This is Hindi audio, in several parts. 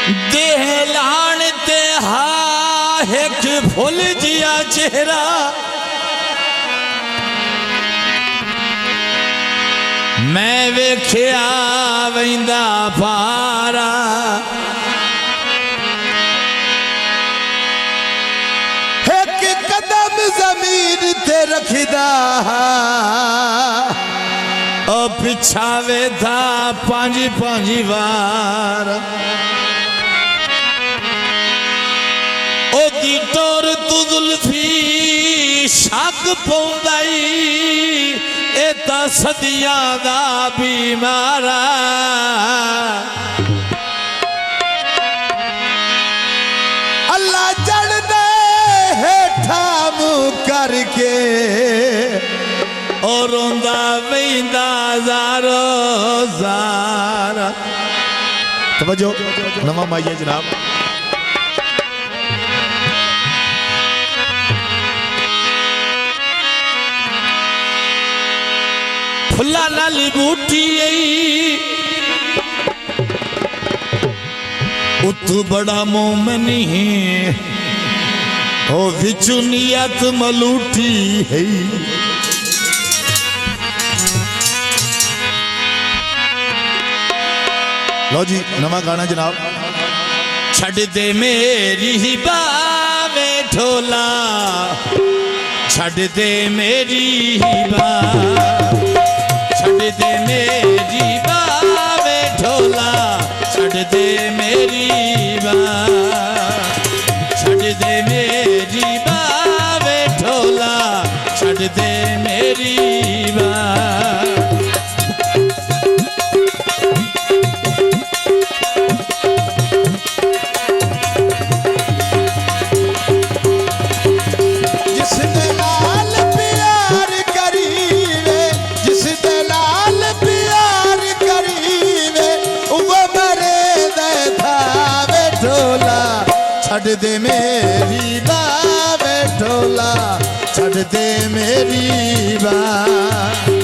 देह लाण ते हा एक फुल जिया चेहरा मैं वेख्या वेंदा पारा एक कदम जमीन ते रखदा ओ पिछावे था पांजी पांजी बार ओ दी टोर तू जुल्फी शक पौंदाई एता सदियां दा बीमारा अल्लाह जड़ दे हेठा मुँह करके और रोंदा वेंदा ज़ारो ज़ारा। तवज्जो नवा माइया जनाब फुल्ला नाली बूटी उतु बड़ा मोमनी हो विचु नियत मलूटी है लो जी नवा गाना जनाब छड़ दे मेरी बावे ढोला छड़ दे मेरी छड़ दे मेरी बावे ढोला छड़ दे मेरी छड़ दे मेरी बावे ढोला छड़ दे मेरी छड़ दे मेरी बावे ढोला छड़ दे मेरी बा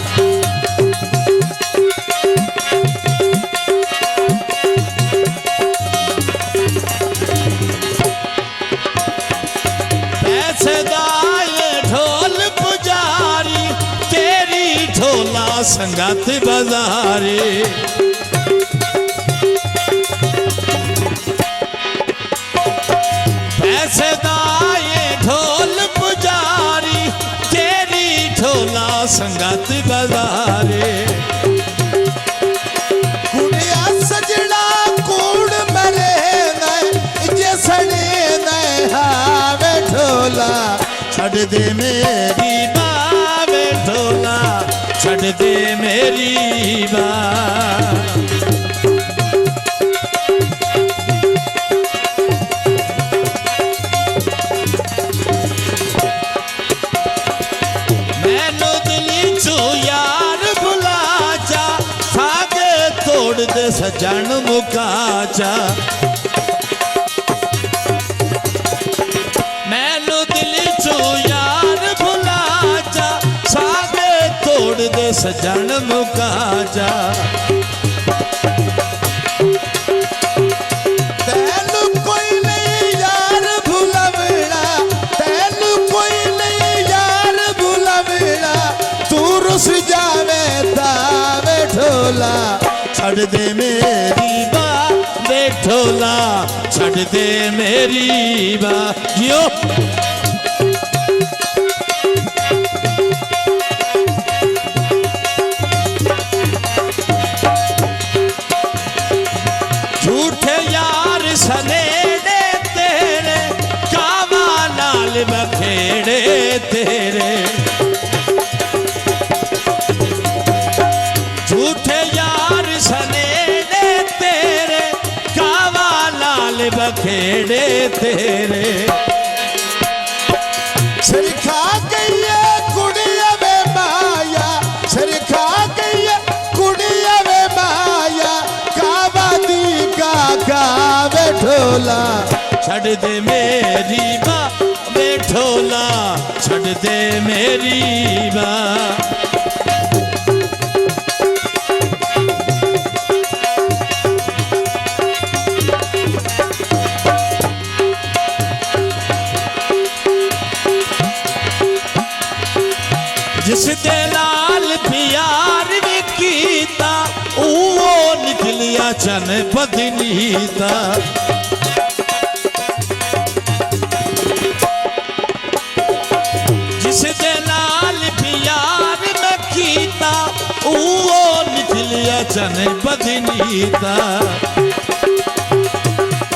पैसे दाए ढोल पुजारी तेरी ढोला संगत बाजारे पैसे दाए ढोल पुजारी तेरी ढोला संगत बाजारे कुड़िया सजड़ा कूड़ मरे न जे सड़े न हावे ढोला छड़ दे मेरी बावे ढोला छड़ दे मेरी बा दे सजन मुकाचा मैनू दिल चो यार भुलाचा सागे तोड़ दे सजन मुकाचा तैनू कोई नहीं यार भुलवड़ा तैनू कोई नहीं यार भुलवड़ा तू रुस जावे तावे ढोला छड़ दे मेरी बावे ढोला छड़ दे मेरी बा जियो झूठे यार सनेड़े तेरे कावा नाल बखेड़े तेरे झूठे यार सनेड़े तेरे कावा लाल बखेड़े तेरे सिरखा गई कुड़िया वे माया सिरखा गई कुड़िया वे माया कावा दी कावे ढोला छड़ दे मेरी बा वे ढोला छड़ दे मेरी बा जिस दे नाल प्यार भी कीता वो निकलिया चन बदनीता जिस दे नाल प्यार मैं कीता वो निकलिया चन बदनीता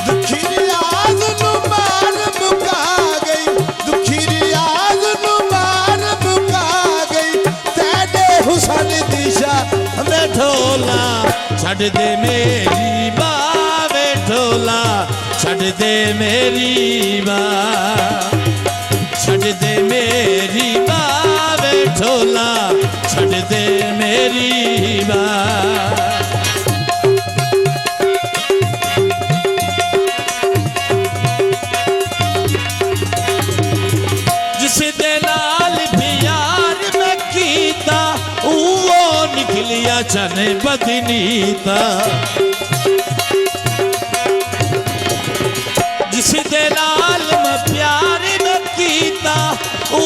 दुखी रियाज नू मार मुका गई दुखी रियाज नू मार मुका गई तेरे हुसन दिशा मैं ढोला छड़ दे मेरी बावे ढोला छड़ दे मेरी बा छड़ दे मेरी बावे ढोला छड़ दे मेरी बा जिस दे नाल प्यार मैं कीता वो निकलिया चन बदनीता जिस दे नाल मैं प्यार मैं कीता वो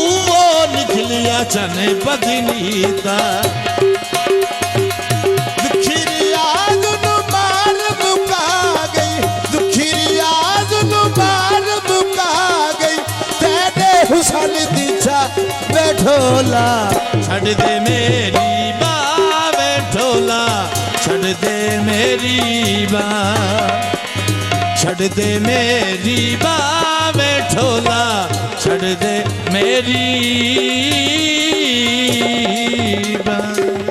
निकलिया चन बदनीता दुखी रियाज नू मार मुका गई दुखी रियाज नू मार मुका गई तेरे हुसन दिशा मैं ढोला छड़ दे मेरी बावे ढोला छड़ दे मेरी बा छड़ दे मेरी बावे ढोला छड़ दे मेरी